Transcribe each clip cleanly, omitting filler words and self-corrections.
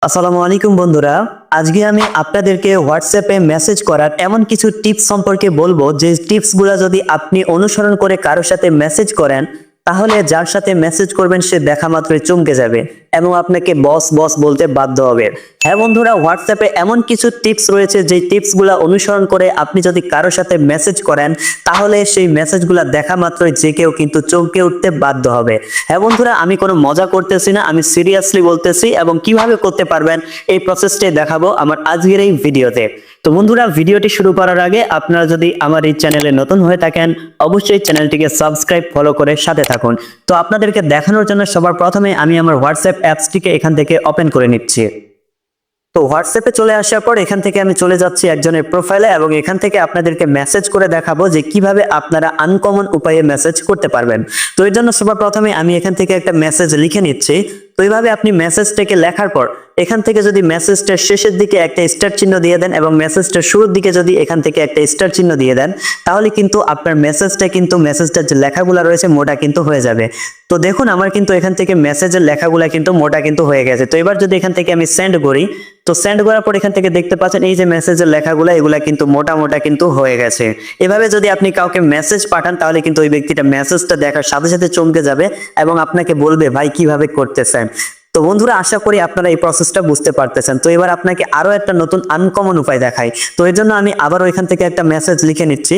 আসসালামু আলাইকুম বন্ধুরা। আজকে আমি আপনাদেরকে হোয়াটসঅ্যাপে মেসেজ করার এমন কিছু টিপস সম্পর্কে বলবো যে টিপসগুলো যদি আপনি অনুসরণ করে কারোর সাথে মেসেজ করেন, তাহলে যার সাথে মেসেজ করবেন সে দেখা মাত্রই চমকে যাবে এবং আপনাকে বস বস বলতে বাধ্য হবে। হ্যাঁ বন্ধুরা, হোয়াটসঅ্যাপে এমন কিছু টিপস রয়েছে যে টিপসগুলো অনুসরণ করে আপনি যদি কারোর সাথে মেসেজ করেন, তাহলে সেই মেসেজগুলো দেখা মাত্রই যে কেউ কিন্তু চমকে উঠতে বাধ্য হবে। হ্যাঁ বন্ধুরা, আমি কোনো মজা করতেছি না, আমি সিরিয়াসলি বলতেছি এবং কিভাবে করতে পারবেন এই প্রসেসটাই দেখাবো আমার আজকের এই ভিডিওতে। তো বন্ধুরা, ভিডিওটি শুরু করার আগে আপনারা যদি আমার এই চ্যানেলে নতুন হয়ে থাকেন, অবশ্যই চ্যানেলটিকে সাবস্ক্রাইব ফলো করে সাথে থাকুন। তো আপনাদেরকে দেখানোর জন্য সবার প্রথমে আমি আমার হোয়াটসঅ্যাপ অ্যাপসটিকে এখান থেকে ওপেন করে নিচ্ছি। তো হোয়াটসঅ্যাপে চলে আসার পর এখান থেকে আমি চলে যাচ্ছি একজনের প্রোফাইলে এবং এখান থেকে আপনাদেরকে মেসেজ করে দেখাবো যে কিভাবে আপনারা আনকমন উপায়ে মেসেজ করতে পারবেন। তো এর জন্য সবার প্রথমে আমি এখান থেকে একটা মেসেজ লিখে নিচ্ছি। তো এইভাবে আপনি মেসেজটাকে লেখার পর এখান থেকে যদি মেসেজটার শেষের দিকে একটা স্টার চিহ্ন দিয়ে দেন এবং মেসেজটার শুরুর দিকে যদি এখান থেকে একটা স্টার চিহ্ন দিয়ে দেন, তাহলে কিন্তু আপনার মেসেজটার যে লেখাগুলো রয়েছে মোটা কিন্তু হয়ে যাবে। তো দেখুন, আমার কিন্তু এখান থেকে মেসেজের লেখাগুলা কিন্তু মোটা কিন্তু হয়ে গেছে। তো এবার যদি এখান থেকে আমি সেন্ড করি, তো সেন্ড করার পর এখান থেকে দেখতে পাচ্ছেন এই যে মেসেজের লেখাগুলা, এগুলা কিন্তু মোটা মোটা কিন্তু হয়ে গেছে। এভাবে যদি আপনি কাউকে মেসেজ পাঠান, তাহলে কিন্তু ওই ব্যক্তিটা মেসেজটা দেখার সাথে সাথে চমকে যাবে এবং আপনাকে বলবে ভাই কিভাবে করতেছেন। তো বন্ধুরা, আশা করি আপনারা এই প্রসেসটা বুঝতে পারতেছেন। তো এবার আপনাকে আরো একটা নতুন আনকমন উপায় দেখাই। তো এর জন্য আমি আবারও এখান থেকে একটা মেসেজ লিখে নিচ্ছি।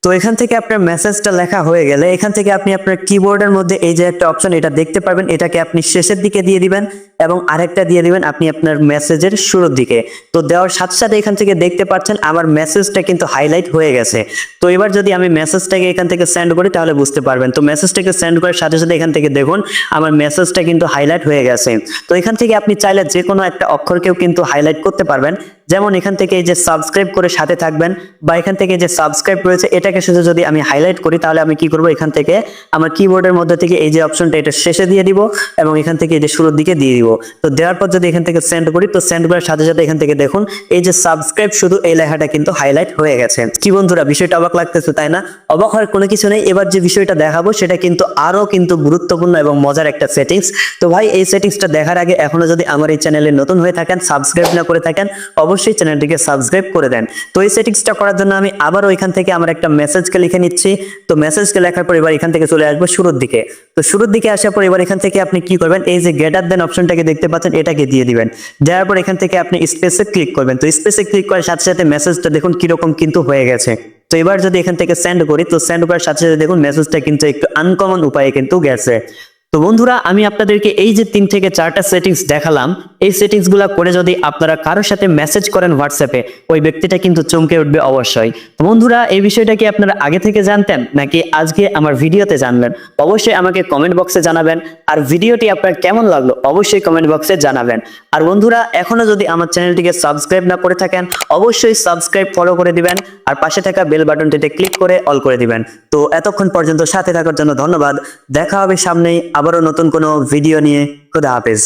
তো এখান থেকে আপনার মেসেজটা লেখা হয়ে গেলে এখান থেকে আপনি আপনার কিবোর্ডের মধ্যে এই যে একটা অপশন এটা দেখতে পারবেন, এটাকে আপনি শেষের দিকে দিয়ে দিবেন এবং আরেকটা দিয়ে দিবেন আপনি আপনার মেসেজের শুরুর দিকে। তো দেওয়ার সাথে সাথে এখান থেকে দেখতে পাচ্ছেন আমার মেসেজটা কিন্তু হাইলাইট হয়ে গেছে। তো এবার যদি আমি মেসেজটাকে এখান থেকে সেন্ড করি তাহলে বুঝতে পারবেন। তো মেসেজটাকে সেন্ড করার সাথে সাথে এখান থেকে দেখুন আমার মেসেজটা কিন্তু হাইলাইট হয়ে গেছে। তো এখান থেকে আপনি চাইলে যে কোনো একটা অক্ষরকেও কিন্তু হাইলাইট করতে পারবেন। যেমন এখান থেকে এই যে সাবস্ক্রাইব করে সাথে থাকবেন, বা এখান থেকে যে সাবস্ক্রাইব রয়েছে এটাকে শুধু যদি আমি হাইলাইট করি, তাহলে আমি কি করব, এখান থেকে আমার কিবোর্ডের মধ্যে থেকে এই যে অপশনটা এটা শেষে দিয়ে দিব এবং এখান থেকে এই যে শুরুর দিকে দিয়ে দিব। তো দেওয়ার পর যদি এখান থেকে সেন্ড করি, তো সেন্ড করার সাথে সাথে এখান থেকে দেখুন এই যে সাবস্ক্রাইব শুধু এই লেখাটা কিন্তু হাইলাইট হয়ে গেছে। কি বন্ধুরা, বিষয়টা অবাক লাগতেছে তাই না? অবাক হওয়ার কোনো কিছু নেই। এবার যে বিষয়টা দেখাবো সেটা কিন্তু আরো কিন্তু গুরুত্বপূর্ণ এবং মজার একটা সেটিংস। তো ভাই, এই সেটিংসটা দেখার আগে এখনো যদি আমার এই চ্যানেলে নতুন হয়ে থাকেন, সাবস্ক্রাইব না করে থাকেন, অবশ্যই চ্যানেলটিকে সাবস্ক্রাইব করে দেন। তো এই সেটিংসটা করার জন্য আমি আবারও এখান থেকে আমার একটা মেসেজকে লিখে নিচ্ছি। তো মেসেজকে লেখার পর এবার এখান থেকে চলে আসবো শুরুর দিকে। তো শুরুর দিকে আসার পর এবার এখান থেকে আপনি কি করবেন, এই যে গ্রেটার দেন অপশনটাকে দেখতে পাচ্ছেন এটাকে দিয়ে দিবেন। দেওয়ার পর এখান থেকে আপনি স্পেসে ক্লিক করবেন। তো স্পেসে ক্লিক করার সাথে সাথে মেসেজটা দেখুন কিরকম কিন্তু হয়ে গেছে। তো এবার যদি এখান থেকে সেন্ড করি, তো সেন্ড করার সাথে সাথে দেখুন মেসেজটা কিন্তু একটু আনকমন উপায়ে কিন্তু গেছে। তো বন্ধুরা, আমি আপনাদেরকে এই যে 3 থেকে 4টা সেটিংস দেখালাম, এই সেটিংসগুলো করে যদি আপনারা কারোর সাথে মেসেজ করেন হোয়াটসঅ্যাপে, ওই ব্যক্তিটা কিন্তু চমকে উঠবে অবশ্যই। তো বন্ধুরা, এই বিষয়টা কি আপনারা আগে থেকে জানতেন নাকি আজকে আমার ভিডিওতে জানলেন? অবশ্যই আমাকে কমেন্ট বক্সে জানাবেন। আর ভিডিওটি আপনার কেমন লাগলো অবশ্যই কমেন্ট বক্সে জানাবেন। আর বন্ধুরা, এখনো যদি আমার চ্যানেলটিকে সাবস্ক্রাইব না করে থাকেন, অবশ্যই সাবস্ক্রাইব ফলো করে দিবেন আর পাশে থাকা বেল বাটনটিতে ক্লিক করে অল করে দিবেন। তো এতক্ষণ পর্যন্ত সাথে থাকার জন্য ধন্যবাদ। দেখা হবে সামনেই আবারও নতুন কোনো ভিডিও নিয়ে। খুদা হাফেজ।